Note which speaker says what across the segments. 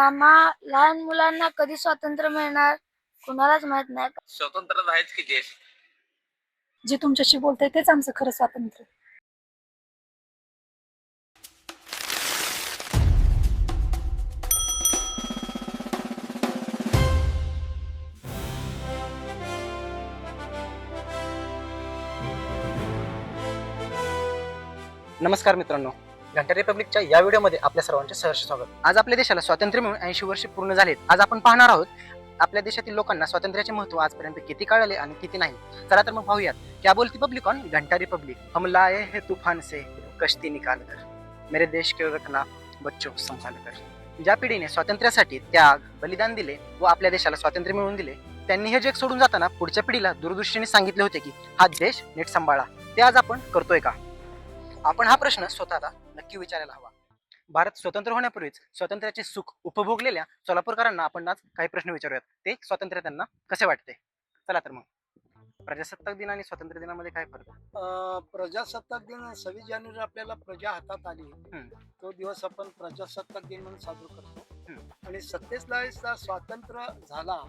Speaker 1: लहान मुलांना कधी स्वातंत्र्य मिळणार कुणालाच माहित नाही.
Speaker 2: स्वतंत्र आहेच की देश.
Speaker 3: जे तुमच्याशी बोलतंय तेच आमचं खरं स्वातंत्र्य.
Speaker 4: नमस्कार मित्रांनो, घंटा रिपब्लिकच्या या व्हिडिओमध्ये आपल्या सर्वांचे सहर्ष स्वागत. आज आपल्या देशाला स्वातंत्र्य मिळून 80 वर्षे पूर्ण झालेत. आज आपण पाहणार आहोत आपल्या देशातील लोकांना स्वातंत्र्याचे महत्त्व आजपर्यंत किती कळले आणि किती नाही. चला तर मग पाहूयात. क्या बोलती पब्लिक ऑन घंटा रिपब्लिक. हम लाए हैं तूफान से कश्ती निकाल कर, मेरे देश के रखना बच्चों संभाल कर. ज्या पिढीने स्वातंत्र्यासाठी त्याग बलिदान दिले व आपल्या देशाला स्वातंत्र्य मिळवून दिले, त्यांनी हे जग सोडून जाताना पुढच्या पिढीला दूरदृष्टीने सांगितले होते की हा देश नीट सांभाळा. ते आज आपण करतोय का? आपण हा प्रश्न स्वतःला नक्की विचारायला हवा. भारत स्वतंत्र होण्यापूर्वीच स्वातंत्र्याचे सुख उपभोगलेल्या सोलापूरकरांना आपण आज काही प्रश्न विचारूयात. ते स्वातंत्र्य त्यांना कसे वाटते? चला तर मग. प्रजासत्ताक दिन आणि स्वातंत्र्य दिनामध्ये काय फरक?
Speaker 5: प्रजासत्ताक दिन 26 जानेवारी आपल्याला प्रजा हातात आली, तो दिवस आपण प्रजासत्ताक दिन म्हणून साजरा करतो. आणि 27ला स्वातंत्र्य झाला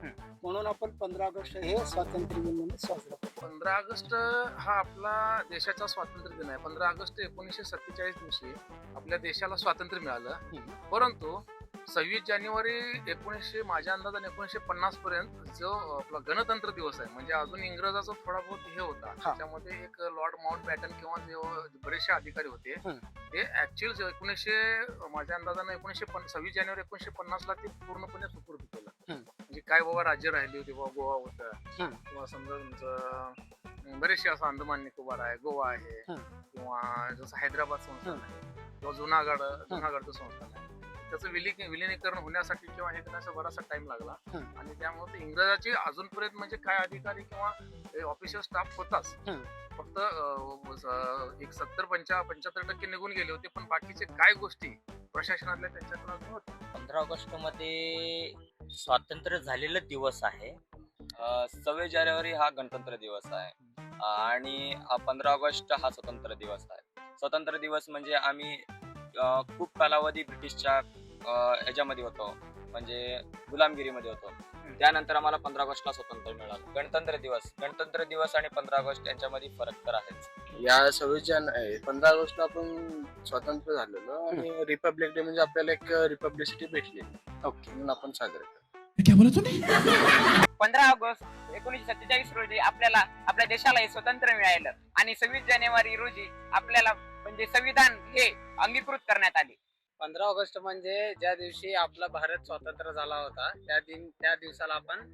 Speaker 5: म्हणून आपण 15 ऑगस्ट हे स्वातंत्र्य दिन म्हणून साजरा करतो.
Speaker 2: 15 ऑगस्ट हा आपला देशाचा स्वातंत्र्य दिन आहे. 15 ऑगस्ट 1947 दिवशी आपल्या देशाला स्वातंत्र्य मिळालं. परंतु 26 जानेवारी माझ्या अंदाजाने 1950 पर्यंत जो आपला गणतंत्र दिवस आहे, म्हणजे अजून इंग्रजाचा थोडा बहुत हे होता, त्याच्यामध्ये एक लॉर्ड माउंट बॅटन किंवा जे बरेचसे अधिकारी होते, ते ऍक्च्युअल माझ्या अंदाजाने 26 जानेवारी 1950 ला ते पूर्णपणे सुपूर्द केलं. म्हणजे काय बाबा राज्य राहिली होती, बाबा गोवा होतं किंवा समजा तुमचं बरेचसे असं अंदमान निकोबार आहे, गोवा आहे, किंवा जसं हैदराबाद संस्थान आहे किंवा जुनागडचं संस्थान आहे, त्याचं विलिनीकरण होण्यासाठी किंवा हे करण्याचा बराचसा टाइम लागला. आणि त्यामुळे ते इंग्रजाची अजूनपर्यंत म्हणजे काय अधिकारी किंवा ऑफिशियल स्टाफ होताच, फक्त एक 70-75% निघून गेले होते, पण बाकीचे काय गोष्टी प्रशासनातल्या त्यांच्याकडे अजून होत्या.
Speaker 6: 15 ऑगस्ट मध्ये स्वातंत्र्य झालेला दिवस आहे.
Speaker 7: 26 जानेवारी हा गणतंत्र दिवस आहे आणि 15 ऑगस्ट हा स्वतंत्र दिवस आहे. स्वतंत्र दिवस म्हणजे आम्ही खूप कालावधी ब्रिटिशच्या ह्याच्यामध्ये होतो, म्हणजे गुलामगिरीमध्ये होतो. त्यानंतर आम्हाला 15 ऑगस्टला स्वातंत्र्य मिळालं. गणतंत्र दिवस आणि 15 ऑगस्ट यांच्यामध्ये फरक तर आहेच.
Speaker 5: या 15 ऑगस्टला आपण स्वतंत्र झालेलो आणि रिपब्लिक डे म्हणजे आपल्याला एक रिपब्लिसिटी भेटली, ओके, म्हणून आपण साजरा करतो.
Speaker 8: 15 ऑगस्ट 1947 रोजी आपल्याला आपल्या देशाला स्वतंत्र मिळालं आणि 26 जानेवारी रोजी आपल्याला म्हणजे संविधान हे अंगीकृत करण्यात आले.
Speaker 9: 15 ऑगस्ट म्हणजे ज्या दिवशी आपला भारत स्वतंत्र झाला होता, त्या दिवसाला आपण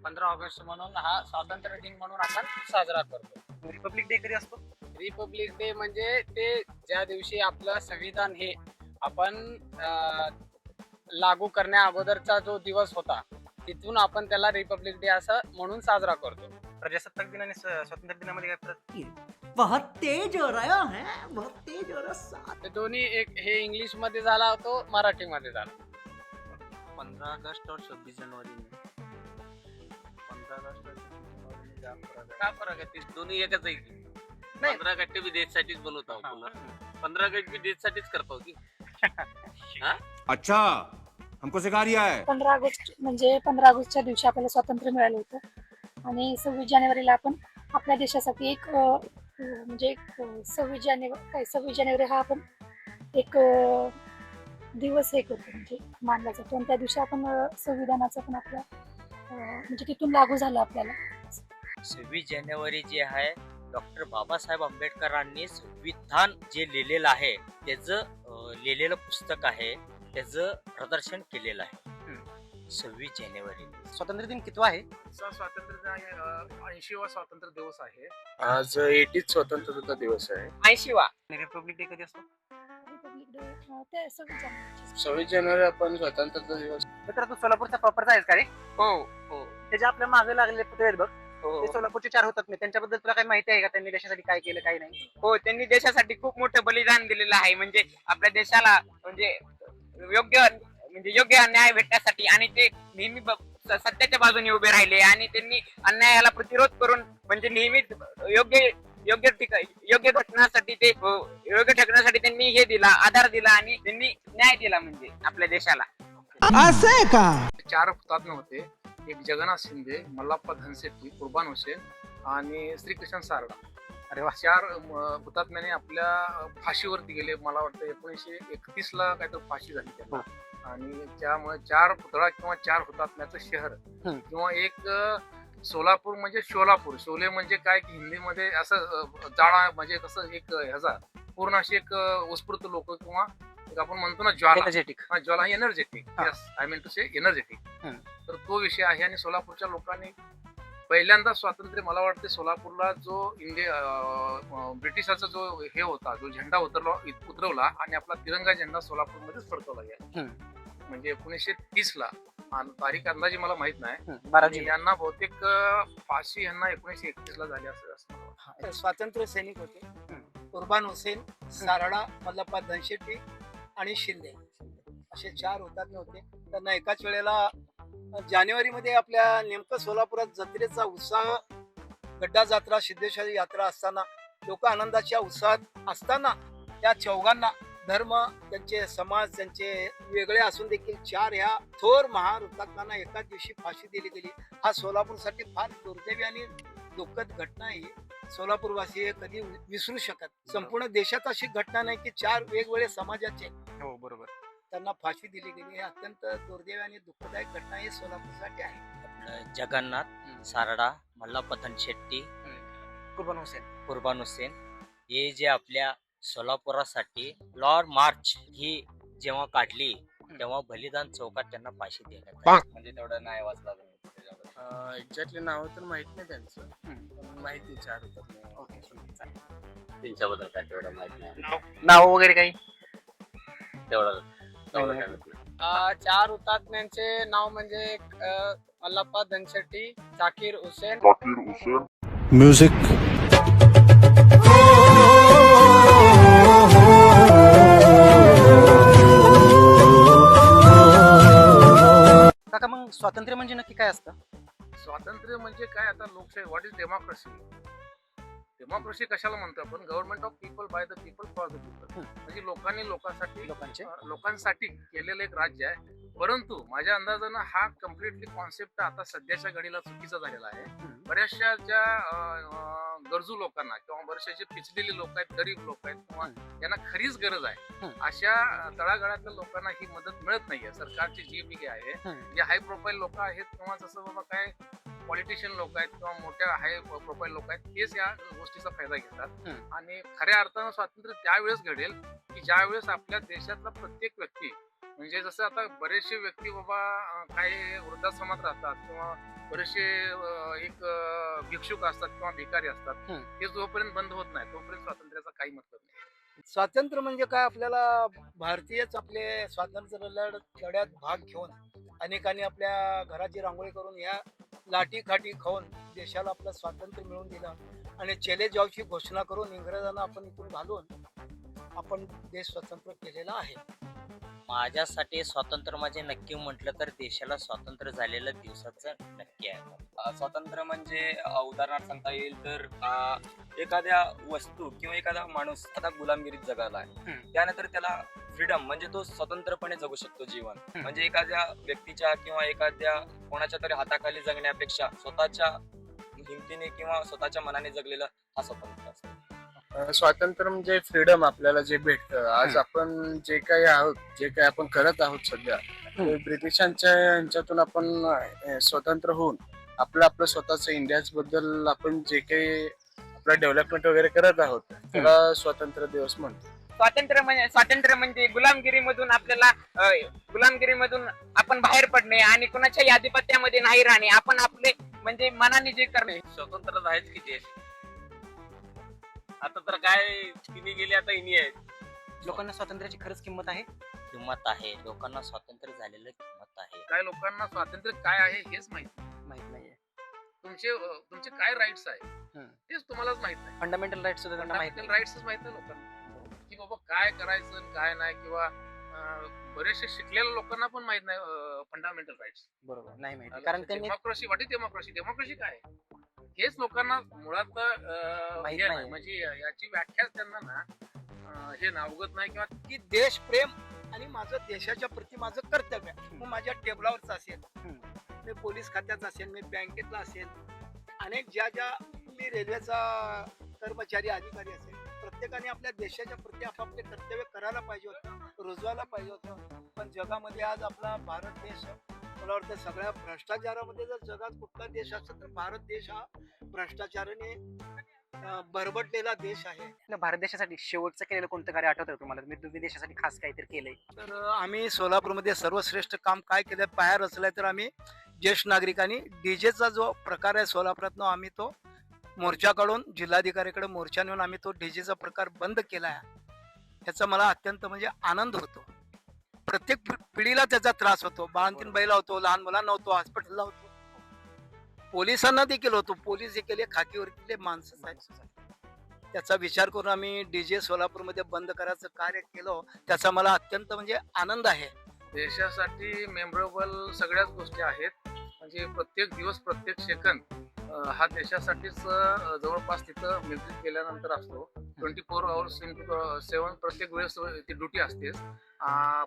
Speaker 9: 15 ऑगस्ट म्हणून हा स्वातंत्र्य दिन म्हणून आपण साजरा करतो.
Speaker 4: रिपब्लिक डे कधी असतो?
Speaker 9: रिपब्लिक डे म्हणजे ते ज्या दिवशी आपलं संविधान हे आपण लागू करण्या अगोदरचा जो दिवस होता, तिथून आपण त्याला रिपब्लिक डे असं म्हणून साजरा करतो.
Speaker 4: प्रजासत्ताक दिन आणि स्वातंत्र्य दिनामध्ये काय फरक?
Speaker 10: बहुत तेज हो रहा है, बहुत तेज हो रहा.
Speaker 9: ते दोन्ही एक हे इंग्लिश मध्ये झाला, तो मराठी मध्ये झाला.
Speaker 7: 15 अगस्त और 26 जनवरी में 15 अगस्त
Speaker 9: काय फरक आहे?
Speaker 7: दोन्ही एकच आहे की? 15 अगस्त भी देशसाठीच बनवतो, 15 अगस्त भी देशसाठीच करतो की.
Speaker 11: अच्छा, हमको सिखा रिया है.
Speaker 3: 15 ऑगस्ट म्हणजे 15 ऑगस्टच्या दिवशी आपल्याला स्वातंत्र्य मिळालं होतं आणि 26 जानेवारीला आपण आपल्या देशासाठी एक म्हणजे 26 जानेवारी हा आपण एक दिवस हे करतो, म्हणजे मानला जातो. आणि त्या दिवशी आपण संविधानाचा पण आपला म्हणजे तिथून लागू झालं आपल्याला.
Speaker 6: 26 जानेवारी जे आहे, डॉक्टर बाबासाहेब आंबेडकरांनी संविधान जे लिहिलेलं आहे त्याचं लिहिलेलं पुस्तक आहे, त्याचं प्रदर्शन केलेलं आहे. 26 जानेवारी
Speaker 4: स्वातंत्र्य दिन कितवा आहे?
Speaker 2: स्वातंत्र्य 80वा स्वातंत्र्य दिवस आहे.
Speaker 5: आज 80th स्वतंत्रता दिवस आहे.
Speaker 8: 80वा.
Speaker 4: रिपब्लिक डे कधी असतो?
Speaker 3: रिपब्लिक डे ते 26 जानेवारी.
Speaker 5: 26 जानेवारी आपण स्वतंत्रता दिवस.
Speaker 4: मित्र, तू सोलापूरचा प्रॉपरचा आहेस का रे?
Speaker 8: हो.
Speaker 4: त्याच्या आपल्या मागे लागलेले पुतळे आहेत बघ, ते सोलापूरचे 4 होतात. मी त्यांच्याबद्दल तुला काही माहिती आहे का? त्यांनी देशासाठी काय केलं, काय नाही?
Speaker 8: हो, त्यांनी देशासाठी खूप मोठं बलिदान दिलेलं आहे. म्हणजे आपल्या देशाला म्हणजे योग्य न्याय भेटण्यासाठी, आणि ते नेहमी सत्याच्या बाजूने उभे राहिले आणि त्यांनी अन्यायाला प्रतिरोध करून म्हणजे नेहमी योग्य घटनासाठी त्यांनी हे दिला, आधार दिला आणि त्यांनी न्याय दिला म्हणजे आपल्या देशाला.
Speaker 2: 4 हुतात्मे होते. एक जगन्नाथ शिंदे, मल्लाप्पा धनशेट्टी, कुर्बान हुसेन आणि श्रीकृष्ण सारडा.
Speaker 4: अरे वा.
Speaker 2: 4 हुतात्म्याने आपल्या फाशीवरती गेले. मला वाटतं 1931ला काहीतरी फाशी झाली त्यांना. आणि त्यामुळे 4 पुतळा किंवा 4 हुतात्म्याचं शहर किंवा एक सोलापूर म्हणजे शोलापूर. शोले म्हणजे काय की हिंदीमध्ये असं जाळा म्हणजे कसं एक ह्याचा पूर्ण अशी एक उत्स्फूर्त लोक किंवा एक आपण म्हणतो ना ज्वाला.
Speaker 4: एनर्जेटिक.
Speaker 2: हा, ज्वाला एनर्जेटिक.
Speaker 4: हा.
Speaker 2: Yes, I mean to say energetic.
Speaker 4: Hmm.
Speaker 2: तर तो विषय आहे. आणि सोलापूरच्या लोकांनी पहिल्यांदा स्वातंत्र्य, मला वाटते सोलापूरला जो ब्रिटिशाचा जो हे होता, जो झेंडा उतरवला आणि आपला तिरंगा झेंडा सोलापूरमध्येच फडकवला गेला. म्हणजे 1930ला. तारीख अंदाजी मला माहित नाही.
Speaker 4: 12
Speaker 2: आणि यांना बहुतेक फाशी यांना 1931ला झाली असं मला वाटतं.
Speaker 5: स्वातंत्र्य सैनिक होते. कुर्बान हुसेन, सारडा, मल्लाप्पा धनशेट्टी आणि शिंदे असे 4 हुतात्मे होते. त्यांना एकाच वेळेला जानेवारीमध्ये आपल्या नेमकं सोलापुरात जत्रेचा उत्साह, गड्डा जत्रा, सिद्धेश्वरी यात्रा असताना लोक आनंदाच्या उत्साहात असताना त्या चौघांना धर्म, त्यांचे समाज, त्यांचे वेगळे असून देखील 4 ह्या थोर महार हुतात्म्यांना एकाच दिवशी फाशी दिली गेली. हा सोलापूरसाठी फार दुर्दैवी आणि दुःखद घटना आहे. सोलापूरवासी हे कधी विसरू शकत. संपूर्ण देशात अशी घटना नाही की 4 वेगवेगळे समाजाचे
Speaker 4: हो बरोबर
Speaker 5: त्यांना फाशी दिली गेली. हे अत्यंत दुर्दैवी आणि दुःखदायक घटना ही सोलापूरसाठी आहे.
Speaker 6: आपलं जगन्नाथ, सारडा, मल्लाप्पा धनशेट्टी, कुर्बान हुसेन हे जे आपल्या सोलापुरासाठी लॉर्ड मार्च ही जेव्हा काढली तेव्हा बलिदान चौकात त्यांना फाशी देण्यात आली.
Speaker 7: म्हणजे तेवढा न्याय वाचला
Speaker 9: एक्झॅक्टली नाव तर माहित नाही त्यांचं, पण माहिती 4 होतात.
Speaker 7: त्यांच्याबद्दल काय तेवढं माहित नाही.
Speaker 4: नाव वगैरे काही
Speaker 7: तेवढं
Speaker 9: 4 हुतात्म्यांचे नाव म्हणजे मल्लाप्पा धनशेट्टी, जाकीर हुसेन.
Speaker 4: काका, मग स्वातंत्र्य म्हणजे नक्की काय असतं?
Speaker 2: स्वातंत्र्य म्हणजे काय? आता लोकशाही, व्हॉट इज डेमोक्रेसी? डेमोक्रेसी कशाला म्हणतो आपण? Government of people by the people for the people. म्हणजे लोकांनी लोकांसाठी केलेलं एक राज्य आहे. परंतु माझ्या अंदाजानं हा कम्प्लिटली कॉन्सेप्ट आता सध्याच्या घडीला चुकीचा झालेला आहे. बऱ्याचशा ज्या गरजू लोकांना किंवा बरेचसे पिचलेले लोक आहेत, गरीब लोक आहेत किंवा ज्यांना खरीच गरज आहे, अशा तळागाळातल्या लोकांना ही मदत मिळत नाहीये. सरकारची जी बी आहे, जे हाय प्रोफाईल लोक आहेत किंवा जसं बाबा काय पॉलिटिशियन लोक आहेत किंवा मोठ्या हाय प्रोफाईल लोक आहेत, तेच या गोष्टीचा फायदा घेतात. आणि खऱ्या अर्थानं स्वातंत्र्य त्यावेळेस घडेल की ज्यावेळेस आपल्या देशातला प्रत्येक व्यक्ती, म्हणजे जसं आता बरेचसे व्यक्ती बाबा काही वृद्धाश्रमात राहतात किंवा बरेचसे एक भिक्षुक असतात किंवा भिकारी असतात, ते जोपर्यंत बंद होत नाही तोपर्यंत स्वातंत्र्याचा काही मतलब नाही.
Speaker 5: स्वातंत्र्य म्हणजे काय? आपल्याला भारतीयच आपले स्वातंत्र्य लढ्यात भाग घेऊन अनेकांनी आपल्या घराची रांगोळी करून या लाठी काठी खाऊन देशाला आपलं स्वातंत्र्य मिळवून दिलं आणि चले जावची घोषणा करून इंग्रजांना आपण इथून घालून आपण देश स्वतंत्र केलेला आहे.
Speaker 6: माझ्यासाठी स्वातंत्र्य म्हणजे नक्की म्हटलं तर देशाला स्वातंत्र्य झालेलं दिवसाचं नक्की आहे.
Speaker 7: स्वातंत्र्य म्हणजे उदाहरणार्थ सांगता येईल तर एखाद्या वस्तू किंवा एखादा माणूस आता गुलामगिरीत जगाला आहे, त्यानंतर त्याला फ्रीडम म्हणजे तो स्वतंत्रपणे जगू शकतो जीवन. म्हणजे एखाद्या व्यक्तीच्या किंवा एखाद्या कोणाच्या तरी हाताखाली जगण्यापेक्षा स्वतःच्या हिमतीने किंवा स्वतःच्या मनाने जगलेलं हा स्वातंत्र्य असतो.
Speaker 9: स्वातंत्र्य म्हणजे फ्रीडम आपल्याला जे भेटतं. आज आपण जे काही आहोत, जे काही आपण करत आहोत सध्या, ब्रिटिशांच्या यांच्यातून आपण स्वतंत्र होऊन आपलं स्वतःच इंडियाच बद्दल आपण जे काही आपलं डेव्हलपमेंट वगैरे करत आहोत त्याला स्वातंत्र्य दिवस म्हणतो.
Speaker 8: स्वातंत्र्य म्हणजे गुलामगिरीमधून आपण बाहेर पडणे आणि कुणाच्याही आधिपत्यामध्ये नाही राहणे. आपण आपले म्हणजे मनाने जे करणे.
Speaker 12: स्वतंत्र आहेच की देश. आता तर काय तिने गेली, आता इनी आहे.
Speaker 4: लोकांना स्वातंत्र्याची खरंच किंमत आहे?
Speaker 6: किंमत आहे. लोकांना स्वातंत्र्य झालेलं किंमत आहे.
Speaker 2: काय लोकांना स्वातंत्र्य काय आहे हेच माहित
Speaker 4: नाहीये.
Speaker 2: तुमचे काय राईट्स आहे तेच तुम्हालाच माहित नाही.
Speaker 4: फंडामेंटल राईट्स सुद्धा त्यांना माहित नाही.
Speaker 2: राईट्सच माहित नाही लोकांना की बाबा काय करायचं आणि काय नाही. किंवा बरेचसे शिकलेल्या लोकांना पण माहित नाही फंडामेंटल राईट्स.
Speaker 4: बरोबर, नाही माहिती. कारण त्यांनी
Speaker 2: democracy, what is democracy? Democracy काय हेच लोकांना मुळात
Speaker 4: माहित नाही.
Speaker 2: म्हणजे याची व्याख्या त्यांना ना हे अवगत नाही. किंवा
Speaker 5: की देशप्रेम आणि माझं देशाच्या प्रती माझं कर्तव्य आहे. मग माझ्या टेबलावरच असेल, मी पोलीस खात्यात असेल, मी बँकेतला असेल, अनेक ज्या मी रेल्वेचा कर्मचारी अधिकारी असेल, प्रत्येकाने आपल्या देशाच्या प्रती आपापले कर्तव्य करायला पाहिजे होतं, रुजवायला पाहिजे होतं. पण जगामध्ये आज आपला भारत देश मला वाटतं सगळ्या भ्रष्टाचारामध्ये जर जगात कुठला देश असेल तर भारत देश हा भ्रष्टाचाराने बरबटलेला देश आहे.
Speaker 4: आपल्या भारत देशासाठी शेवटचं केलेलं कोणतं कार्य आठवतं तुम्हाला? तुम्ही देशासाठी खास काहीतरी केलंय?
Speaker 5: तर आम्ही सोलापूरमध्ये सर्वश्रेष्ठ काम काय केलं, पाया रचलाय. तर आम्ही ज्येष्ठ नागरिकांनी डीजेचा जो प्रकार आहे सोलापुरातनं आम्ही तो मोर्चा काढून जिल्हाधिकाऱ्याकडे मोर्चा नेऊन आम्ही तो डीजेचा प्रकार बंद केला आहे. ह्याचा मला अत्यंत म्हणजे आनंद होतो. प्रत्येक पिढीला त्याचा त्रास होतो. बाळंतीण बाईला होतो, लहान मुलांना होतो, हॉस्पिटलला होतो, पोलिसांना देखील होतो. पोलीस देखील खाकीवर केले माणसं आहेत. त्याचा विचार करून आम्ही डीजे सोलापूरमध्ये बंद करायचं कार्य केलं. त्याचा मला अत्यंत म्हणजे आनंद आहे.
Speaker 2: देशासाठी मेमोरेबल सगळ्याच गोष्टी आहेत. म्हणजे प्रत्येक दिवस प्रत्येक सेकंद हा देशासाठीच जवळपास तिथं मिलिटरी केल्यानंतर असतो. 24 hours into 7 प्रत्येक वेळेस ती ड्युटी असतेच.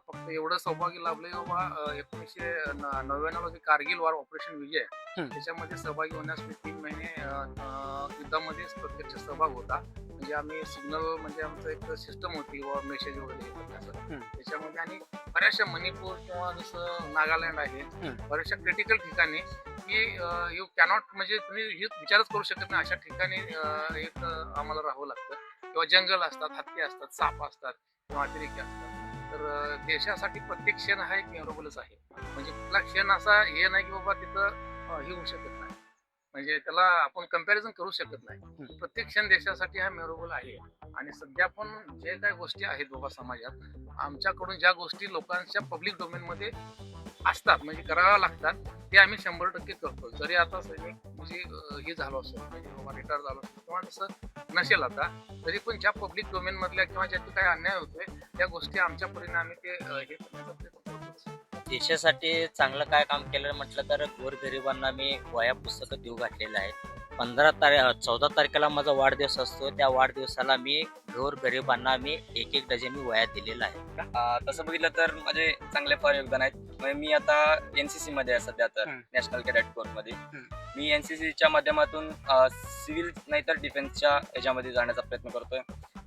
Speaker 2: फक्त एवढं सौभाग्य लाभलंय बाबा 1999 मध्ये कारगिल वॉर ऑपरेशन विजय त्याच्यामध्ये सहभागी होण्यास मी 3 महिने युद्धामध्ये प्रत्यक्ष सहभाग होता. म्हणजे आम्ही सिग्नल म्हणजे आमचं एक सिस्टम होती व मेसेज वगैरे त्याच्यामध्ये. आणि बऱ्याचशा मणिपूर किंवा जसं नागालँड आहे, बऱ्याचशा क्रिटिकल ठिकाणी की यू कॅनॉट म्हणजे तुम्ही हे विचारच करू शकत नाही अशा ठिकाणी एक आम्हाला राहावं लागतं. किंवा जंगल असतात, हत्ती असतात, साप असतात किंवा अतिरेकी असतात. तर देशासाठी प्रत्येक क्षण हा एक मेमोरेबलच आहे. म्हणजे कुठला क्षण असा हे नाही की बाबा तिथं हे होऊ शकत नाही, म्हणजे त्याला आपण कम्पॅरिझन करू शकत नाही. प्रत्येक क्षण देशासाठी हा मेमोरेबल आहे. आणि सध्या पण जे काही गोष्टी आहेत बाबा समाजात आमच्याकडून ज्या गोष्टी लोकांच्या पब्लिक डोमेनमध्ये असतात म्हणजे कराव्या लागतात ते आम्ही 100% करतो. जरी आता सैनिक म्हणजे हे झालो असेल म्हणजे बाबा रिटायर झालो असेल किंवा तसं नसेल आता, तरी पण ज्या पब्लिक डोमेन मधल्या किंवा ज्याची काही अन्याय होतोय त्या गोष्टी आमच्या परीने आम्ही ते हे करतो.
Speaker 6: देशासाठी चांगलं काय काम केलं म्हटलं तर गोरगरिबांना मी वह्या पुस्तकं देऊ घातलेलं आहे. 14 तारखेला माझा वाढदिवस असतो. त्या वाढदिवसाला मी गोरगरिबांना मी 1 डझन वह्या दिलेला आहे.
Speaker 7: तसं बघितलं तर माझे चांगले फार योगदान आहेत. म्हणजे मी आता NCC मध्ये आहे सध्या, तर नॅशनल कॅडेट कोर मध्ये. मी NCCच्या माध्यमातून सिव्हिल नाहीतर डिफेन्सच्या याच्यामध्ये जाण्याचा प्रयत्न करतोय.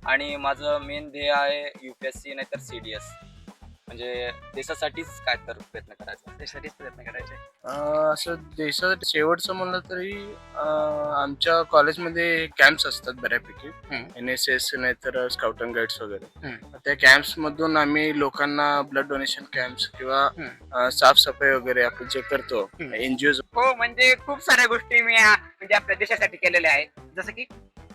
Speaker 7: आणि माझं मेन ध्येय आहे UPSC नाहीतर CDS. म्हणजे देशासाठीच काय तर प्रयत्न करायचा,
Speaker 4: देशासाठीच प्रयत्न करायचे.
Speaker 9: असं देशासाठी शेवटचं म्हणलं तरी आमच्या कॉलेजमध्ये कॅम्प्स असतात बऱ्यापैकी, NSS नाहीतर स्काउट अँड गाईड्स वगैरे. त्या कॅम्प्स मधून आम्ही लोकांना ब्लड डोनेशन कॅम्प्स किंवा साफसफाई वगैरे आपण जे करतो NGOs.
Speaker 8: हो, म्हणजे खूप साऱ्या गोष्टी मी म्हणजे आपल्या देशासाठी केलेल्या आहेत.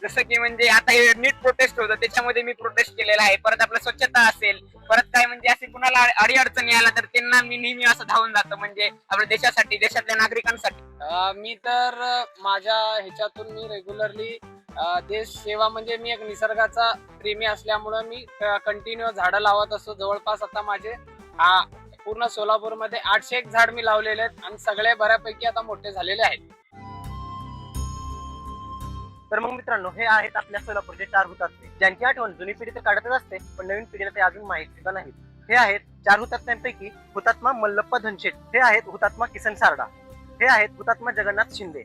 Speaker 8: जसं की म्हणजे आता हे नीट प्रोटेस्ट होतं त्याच्यामध्ये मी प्रोटेस्ट केलेला आहे. परत आपलं स्वच्छता असेल, परत काय म्हणजे असे कुणाला अडीअडचणी आला तर त्यांना मी नेहमी असं धावून जातो म्हणजे आपल्या देशासाठी, देशातल्या नागरिकांसाठी.
Speaker 12: मी तर माझ्या ह्याच्यातून मी रेग्युलरली देश सेवा म्हणजे मी एक निसर्गाचा प्रेमी असल्यामुळं मी कंटिन्यू झाडं लावत असतो. जवळपास आता माझे पूर्ण सोलापूरमध्ये 801 झाड मी लावलेले आहेत आणि सगळे बऱ्यापैकी आता मोठे झालेले आहेत.
Speaker 4: तर मग मित्रांनो, हे आहेत आपल्या सोलापूरचे 4 हुतात्मे, ज्यांची आठवण जुनी पिढी तर काढतच असते पण नवीन पिढीला ते अजून माहिती सुद्धा नाही. हे आहेत 4 हुतात्म्यांपैकी हुतात्मा मल्लप्पा धनशेट, हे आहेत हुतात्मा किसन सारडा, हे आहेत हुतात्मा जगन्नाथ शिंदे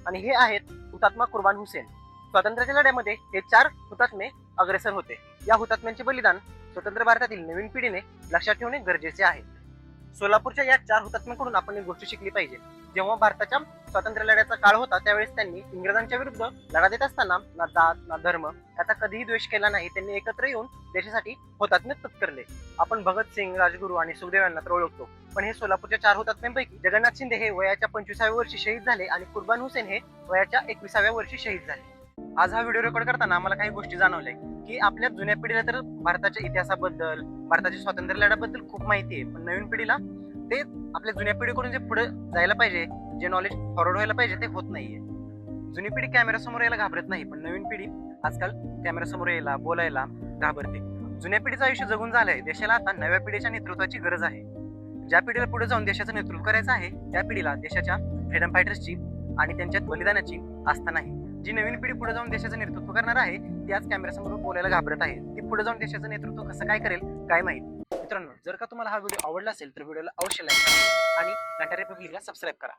Speaker 4: आणि हे आहेत हुतात्मा कुर्बान हुसेन. स्वातंत्र्याच्या लढ्यामध्ये हे 4 हुतात्मे अग्रेसर होते. या हुतात्म्यांचे बलिदान स्वतंत्र भारतातील नवीन पिढीने लक्षात ठेवणे गरजेचे आहे. सोलापूरच्या या 4 हुतात्म्यांकडून आपण एक गोष्ट शिकली पाहिजे. जेव्हा भारताच्या स्वातंत्र्य लढ्याचा काळ होता त्यावेळेस त्यांनी इंग्रजांच्या विरुद्ध लढा देत असताना ना जात ना धर्म याचा कधीही द्वेष केला नाही. त्यांनी एकत्र येऊन देशासाठी हुतात्मे पत्करले. आपण भगतसिंग, राजगुरू आणि सुखदेव यांना तर ओळखतो, पण हे सोलापूरच्या 4 हुतात्म्यांपैकी जगन्नाथ शिंदे हे वयाच्या 25व्या वर्षी शहीद झाले आणि कुर्बान हुसेन हे वयाच्या 21व्या वर्षी शहीद झाले. आज हा व्हिडिओ रेकॉर्ड करताना आम्हाला काही गोष्टी जाणवल्या की आपल्या जुन्या पिढीला तर भारताच्या इतिहासाबद्दल, भारताच्या स्वातंत्र्य लढ्याबद्दल खूप माहिती आहे, पण नवीन पिढीला ते आपल्या जुन्या पिढीकडून जे पुढे जायला पाहिजे, जे नॉलेज फॉरवर्ड व्हायला पाहिजे ते होत नाहीये. जुनी पिढी कॅमेरा समोर यायला घाबरत नाही, पण नवीन पिढी आजकाल कॅमेरा समोर यायला, बोलायला घाबरते. जुन्या पिढीचं आयुष्य जगून झालंय. देशाला आता नव्या पिढीच्या नेतृत्वाची गरज आहे. ज्या पिढीला पुढे जाऊन देशाचं नेतृत्व करायचं आहे त्या पिढीला देशाच्या फ्रीडम फायटर्सची आणि त्यांच्यात बलिदानाची आस्था नाही. जी नवीन पिढी पुढे जाऊन देशाचं नेतृत्व करणार आहे ती आज कॅमेरा समोर बोलायला घाबरत आहे. ती पुढे जाऊन देशाचं नेतृत्व कसं काय करेल काय माहित. मित्रांनो, जर का तुम्हाला हा व्हिडिओ आवडला असेल तर व्हिडिओला अवश्य लाईक करा आणि घंटा रिपब्लिकला सबस्क्राईब करा.